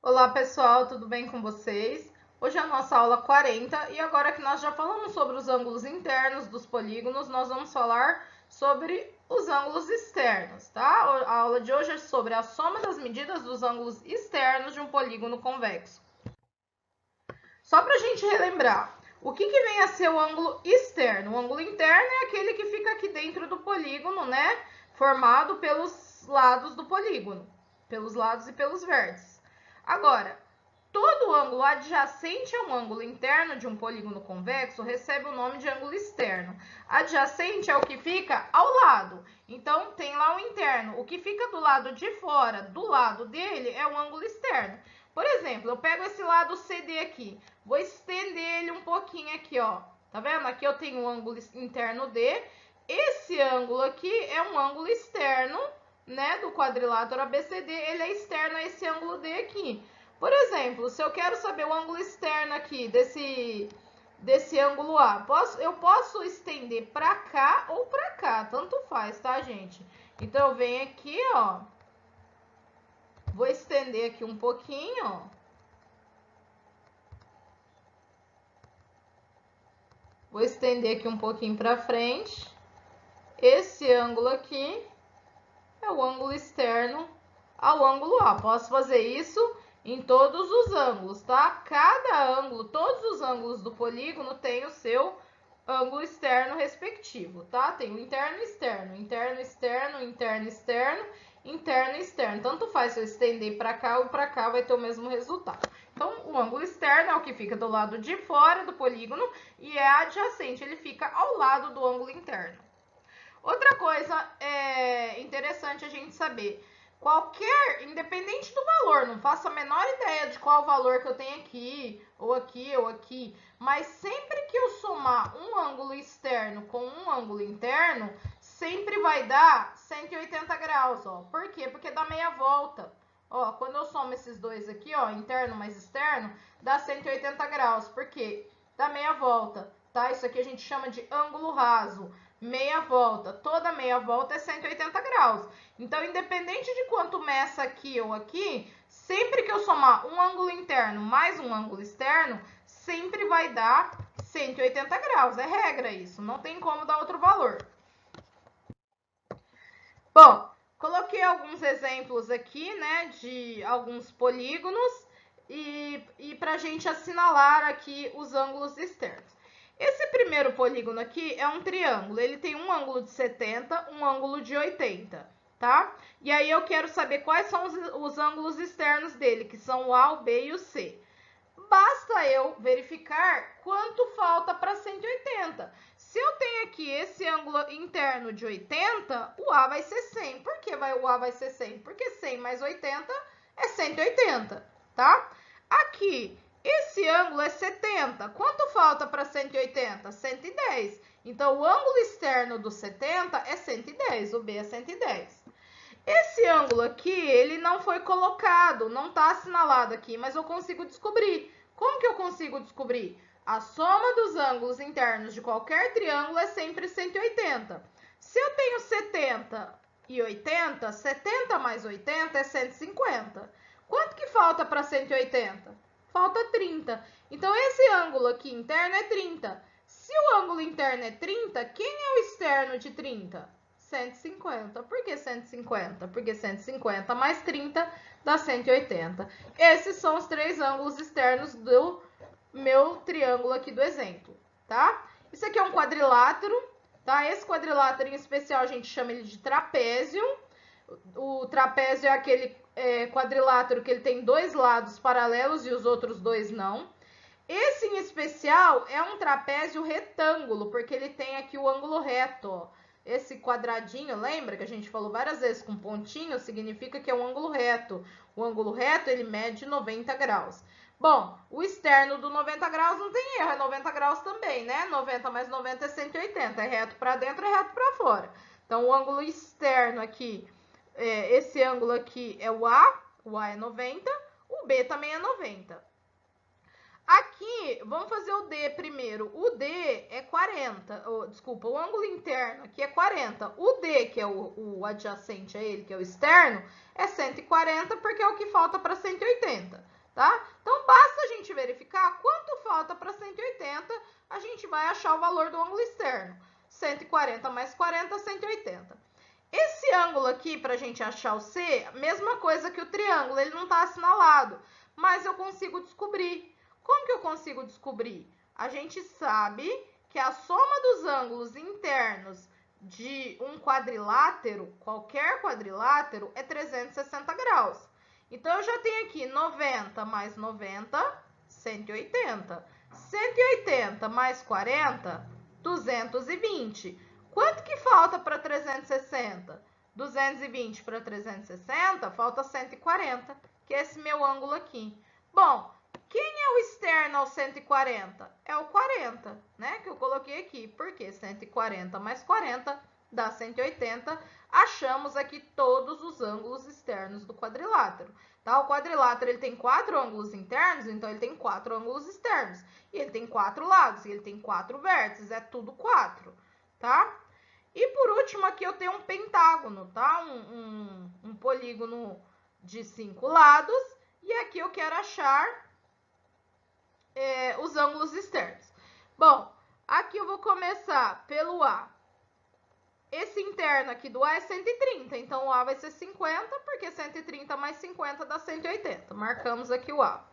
Olá pessoal, tudo bem com vocês? Hoje é a nossa aula 40 e agora que nós já falamos sobre os ângulos internos dos polígonos, nós vamos falar sobre os ângulos externos, tá? A aula de hoje é sobre a soma das medidas dos ângulos externos de um polígono convexo. Só para a gente relembrar, o que vem a ser o ângulo externo? O ângulo interno é aquele que fica aqui dentro do polígono, né? Formado pelos lados do polígono, pelos lados e pelos vértices. Agora, todo ângulo adjacente a um ângulo interno de um polígono convexo recebe o nome de ângulo externo. Adjacente é o que fica ao lado. Então, tem lá o interno. O que fica do lado de fora, do lado dele, é o ângulo externo. Por exemplo, eu pego esse lado CD aqui, vou estender ele um pouquinho aqui, ó. Tá vendo? Aqui eu tenho um ângulo interno D. Esse ângulo aqui é um ângulo externo, né, do quadrilátero ABCD, ele é externo a esse ângulo D aqui. Por exemplo, se eu quero saber o ângulo externo aqui desse ângulo A, eu posso estender para cá ou para cá, tanto faz, tá, gente? Então, eu venho aqui, ó, vou estender aqui um pouquinho, ó. Vou estender aqui um pouquinho para frente. Esse ângulo aqui é o ângulo externo ao ângulo A. Posso fazer isso em todos os ângulos, tá? Cada ângulo, todos os ângulos do polígono tem o seu ângulo externo respectivo, tá? Tem o interno e externo, interno, externo, interno, externo, interno e externo. Tanto faz se eu estender para cá ou para cá, vai ter o mesmo resultado. Então, o ângulo externo é o que fica do lado de fora do polígono e é adjacente, ele fica ao lado do ângulo interno. Outra coisa interessante a gente saber, independente do valor, não faço a menor ideia de qual valor que eu tenho aqui, ou aqui, ou aqui, mas sempre que eu somar um ângulo externo com um ângulo interno, sempre vai dar 180 graus, ó. Por quê? Porque dá meia volta. Ó, quando eu somo esses dois aqui, ó, interno mais externo, dá 180 graus, porque dá meia volta, tá? Isso aqui a gente chama de ângulo raso. Meia volta, toda meia volta é 180 graus. Então, independente de quanto meça aqui ou aqui, sempre que eu somar um ângulo interno mais um ângulo externo, sempre vai dar 180 graus. É regra isso, não tem como dar outro valor. Bom, coloquei alguns exemplos aqui, né, de alguns polígonos e para a gente assinalar aqui os ângulos externos. Esse primeiro polígono aqui é um triângulo, ele tem um ângulo de 70, um ângulo de 80, tá? E aí eu quero saber quais são os ângulos externos dele, que são o A, o B e o C. Basta eu verificar quanto falta para 180. Se eu tenho aqui esse ângulo interno de 80, o A vai ser 100. Por que o A vai ser 100? Porque 100 mais 80 é 180, tá? Aqui, esse ângulo é 70. Quanto falta para 180? 110. Então, o ângulo externo do 70 é 110, o B é 110. Esse ângulo aqui, ele não foi colocado, não está assinalado aqui, mas eu consigo descobrir. Como que eu consigo descobrir? A soma dos ângulos internos de qualquer triângulo é sempre 180. Se eu tenho 70 e 80, 70 mais 80 é 150. Quanto que falta para 180? Falta 30. Então, esse ângulo aqui interno é 30. Se o ângulo interno é 30, quem é o externo de 30? 150. Por que 150? Porque 150 mais 30 dá 180. Esses são os três ângulos externos do meu triângulo aqui do exemplo, tá? Isso aqui é um quadrilátero, tá? Esse quadrilátero em especial a gente chama ele de trapézio. O trapézio é aquele quadrilátero que ele tem dois lados paralelos e os outros dois não. Esse em especial é um trapézio retângulo, porque ele tem aqui o ângulo reto, ó. Esse quadradinho, lembra que a gente falou várias vezes com pontinho, significa que é um ângulo reto. O ângulo reto, ele mede 90 graus. Bom, o externo do 90 graus não tem erro, é 90 graus também, né? 90 mais 90 é 180, é reto para dentro, é reto para fora. Então, o ângulo externo aqui, esse ângulo aqui é o A é 90, o B também é 90. Aqui, vamos fazer o D primeiro. O D é 40, desculpa, o ângulo interno aqui é 40. O D, que é o adjacente a ele, que é o externo, é 140, porque é o que falta para 180. tá? Então, basta a gente verificar quanto falta para 180, a gente vai achar o valor do ângulo externo. 140 mais 40, 180. Esse ângulo aqui, para a gente achar o C, mesma coisa que o triângulo, ele não está assinalado, mas eu consigo descobrir. Como que eu consigo descobrir? A gente sabe que a soma dos ângulos internos de um quadrilátero, qualquer quadrilátero, é 360 graus. Então, eu já tenho aqui 90 mais 90, 180. 180 mais 40, 220. Quanto que falta para 360? 220 para 360, falta 140, que é esse meu ângulo aqui. Bom, quem é o externo ao 140? É o 40, né? Que eu coloquei aqui. Porque 140 mais 40 dá 180. Achamos aqui todos os ângulos externos do quadrilátero. Tá? O quadrilátero ele tem 4 ângulos internos, então ele tem 4 ângulos externos. E ele tem 4 lados, e ele tem 4 vértices, é tudo 4, tá? E por último aqui eu tenho um pentágono, tá? Um polígono de 5 lados. E aqui eu quero achar os ângulos externos. Bom, aqui eu vou começar pelo A. Esse interno aqui do A é 130, então o A vai ser 50, porque 130 mais 50 dá 180. Marcamos aqui o A.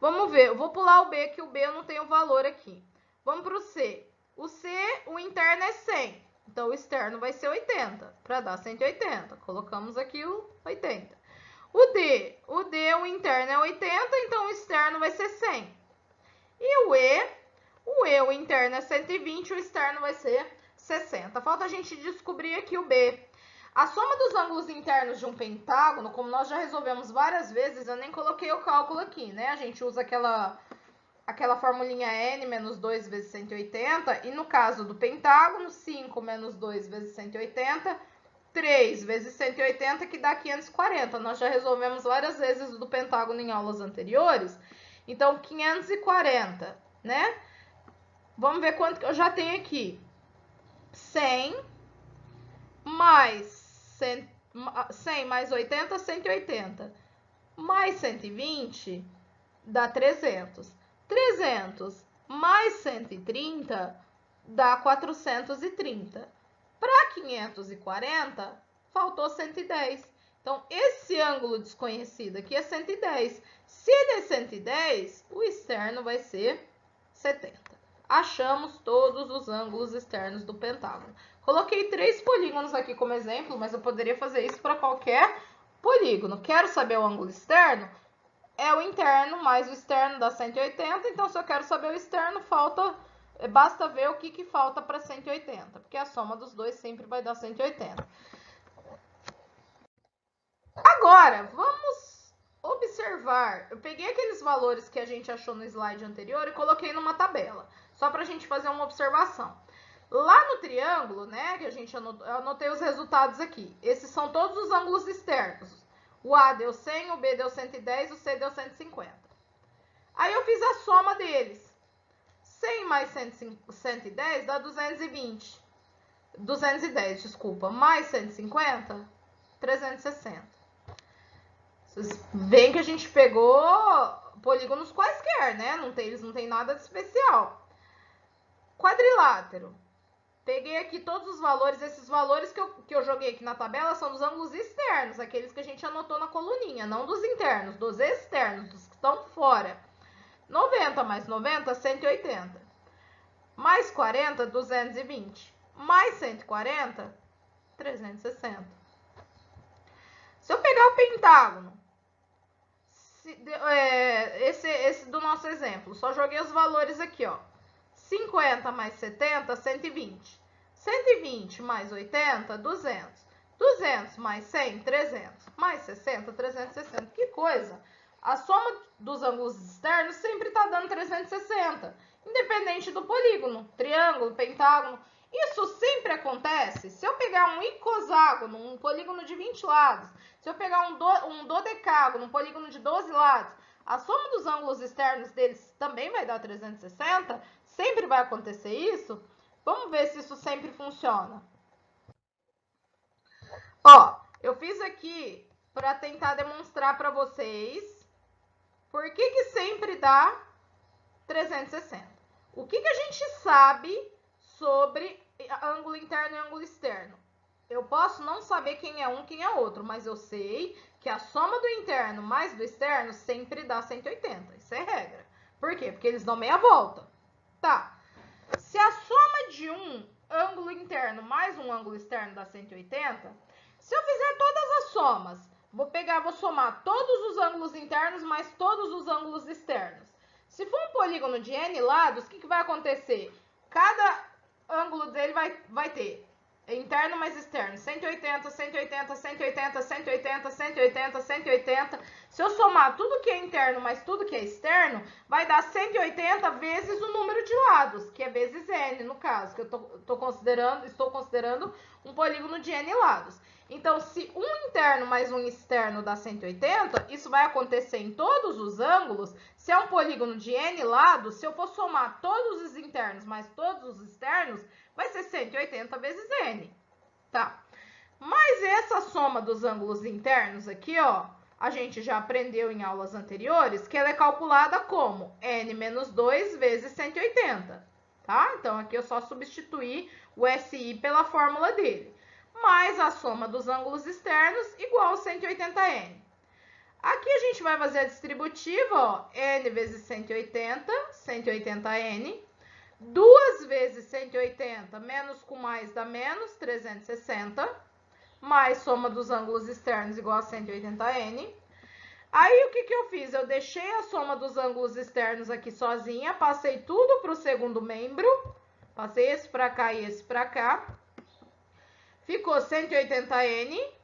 Vamos ver, eu vou pular o B, que o B eu não tenho valor aqui. Vamos para o C. O C, o interno é 100, então o externo vai ser 80, para dar 180. Colocamos aqui o 80. O D, o interno é 80, então o externo vai ser 100. E o interno é 120, o externo vai ser 60. Falta a gente descobrir aqui o B. A soma dos ângulos internos de um pentágono, como nós já resolvemos várias vezes, eu nem coloquei o cálculo aqui, né? A gente usa aquela formulinha n menos 2 vezes 180, e no caso do pentágono, 5 menos 2 vezes 180, 3 vezes 180, que dá 540. Nós já resolvemos várias vezes o do pentágono em aulas anteriores. Então, 540, né? Vamos ver quanto que eu já tenho aqui. 100 mais 80, 180. Mais 120 dá 300. 300 mais 130 dá 430. Para 540, faltou 110. Então, esse ângulo desconhecido aqui é 110. Se ele é 110, o externo vai ser 70. Achamos todos os ângulos externos do pentágono. Coloquei 3 polígonos aqui como exemplo, mas eu poderia fazer isso para qualquer polígono. Quero saber o ângulo externo? É o interno mais o externo dá 180. Então, se eu quero saber o externo, basta ver o que falta para 180, porque a soma dos dois sempre vai dar 180. Agora, vamos observar. Eu peguei aqueles valores que a gente achou no slide anterior e coloquei numa tabela, só para a gente fazer uma observação. Lá no triângulo, né, que a gente anotou, eu anotei os resultados aqui. Esses são todos os ângulos externos. O A deu 100, o B deu 110, o C deu 150. Aí eu fiz a soma deles. 100 mais 110 dá 220. 210, desculpa. Mais 150, 360. Vocês veem que a gente pegou polígonos quaisquer, né? Eles não tem nada de especial. Quadrilátero. Peguei aqui todos os valores. Esses valores que eu joguei aqui na tabela são dos ângulos externos, aqueles que a gente anotou na coluninha, não dos internos, dos externos, dos que estão fora. 90 mais 90, 180. Mais 40, 220. Mais 140, 360. Se eu pegar o pentágono, esse do nosso exemplo, só joguei os valores aqui, ó. 50 mais 70, 120. 120 mais 80, 200. 200 mais 100, 300. Mais 60, 360. Que coisa! A soma dos ângulos externos sempre está dando 360, independente do polígono, triângulo, pentágono. Isso sempre acontece. Se eu pegar um icoságono, um polígono de 20 lados, se eu pegar um dodecágono, um polígono de 12 lados, a soma dos ângulos externos deles também vai dar 360? Sempre vai acontecer isso? Vamos ver se isso sempre funciona. Ó, eu fiz aqui para tentar demonstrar para vocês por Por que sempre dá 360? O que a gente sabe sobre ângulo interno e ângulo externo? Eu posso não saber quem é um, quem é outro, mas eu sei que a soma do interno mais do externo sempre dá 180. Isso é regra. Por quê? Porque eles dão meia volta. Tá. Se a soma de um ângulo interno mais um ângulo externo dá 180, se eu fizer todas as somas, vou somar todos os ângulos internos mais todos os ângulos externos. Se for um polígono de N lados, o que vai acontecer? Cada ângulo dele vai ter interno mais externo, 180, 180, 180, 180, 180, 180. Se eu somar tudo que é interno mais tudo que é externo, vai dar 180 vezes o número de lados, que é vezes N, no caso, que eu estou considerando um polígono de N lados. Então, se um interno mais um externo dá 180, isso vai acontecer em todos os ângulos. Se é um polígono de N lados, se eu for somar todos os internos mais todos os externos, vai ser 180 vezes N, tá? Mas essa soma dos ângulos internos aqui, ó, a gente já aprendeu em aulas anteriores que ela é calculada como N menos 2 vezes 180, tá? Então, aqui eu só substituí o SI pela fórmula dele. Mais a soma dos ângulos externos igual a 180N. Aqui a gente vai fazer a distributiva, ó, N vezes 180, 180N. 2 vezes 180, menos com mais dá menos, 360. Mais soma dos ângulos externos igual a 180N. Aí, o que eu fiz? Eu deixei a soma dos ângulos externos aqui sozinha, passei tudo para o segundo membro. Passei esse para cá e esse para cá. Ficou 180N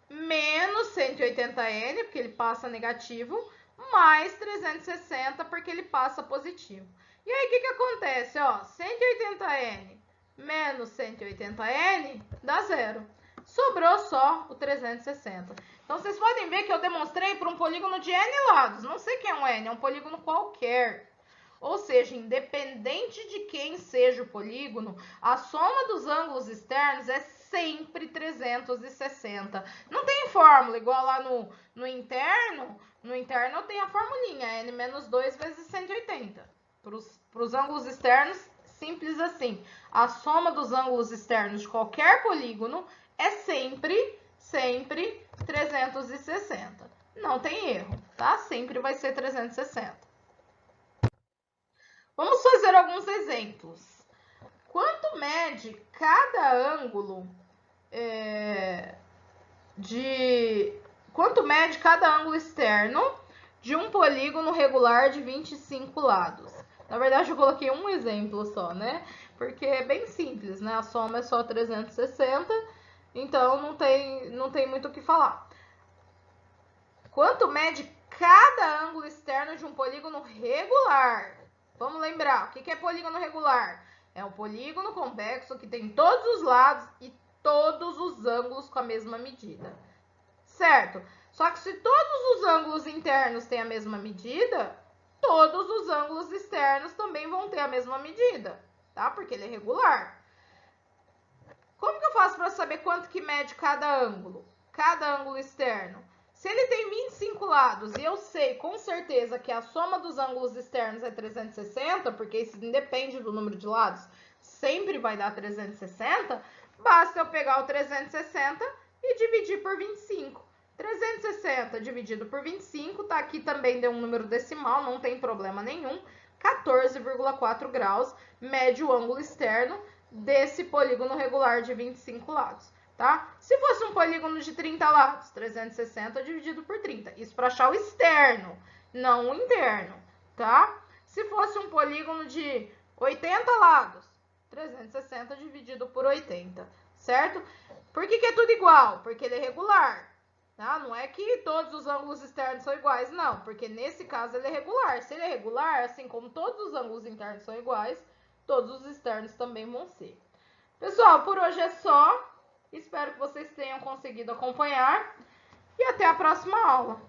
menos 180N, porque ele passa negativo, mais 360, porque ele passa positivo. E aí, o que acontece? Ó, 180N menos 180N dá zero. Sobrou só o 360. Então, vocês podem ver que eu demonstrei para um polígono de N lados. Não sei quem é um N, é um polígono qualquer. Ou seja, independente de quem seja o polígono, a soma dos ângulos externos é sempre 360. Não tem fórmula, igual lá no interno. No interno eu tenho a formulinha, N menos 2 vezes 180. Para os ângulos externos, simples assim. A soma dos ângulos externos de qualquer polígono é sempre 360. Não tem erro, tá? Sempre vai ser 360. Vamos fazer alguns exemplos. Quanto mede cada ângulo quanto mede cada ângulo externo de um polígono regular de 25 lados? Na verdade, eu coloquei um exemplo só, né? Porque é bem simples, né? A soma é só 360, então não tem muito o que falar. Quanto mede cada ângulo externo de um polígono regular? Vamos lembrar, o que é polígono regular? É um polígono convexo que tem todos os lados e todos os ângulos com a mesma medida, certo? Só que se todos os ângulos internos têm a mesma medida, todos os ângulos externos também vão ter a mesma medida, tá? Porque ele é regular. Como que eu faço para saber quanto que mede cada ângulo externo? Se ele tem 25 lados e eu sei com certeza que a soma dos ângulos externos é 360, porque isso independe do número de lados, sempre vai dar 360, basta eu pegar o 360 e dividir por 25. 360 dividido por 25, tá aqui também deu um número decimal, não tem problema nenhum. 14,4 graus mede o ângulo externo desse polígono regular de 25 lados. Tá? Se fosse um polígono de 30 lados, 360 dividido por 30. Isso para achar o externo, não o interno, tá? Se fosse um polígono de 80 lados, 360 dividido por 80, certo? Por que é tudo igual? Porque ele é regular, tá? Não é que todos os ângulos externos são iguais, não. Porque nesse caso ele é regular. Se ele é regular, assim como todos os ângulos internos são iguais, todos os externos também vão ser. Pessoal, por hoje é só. Espero que vocês tenham conseguido acompanhar e até a próxima aula.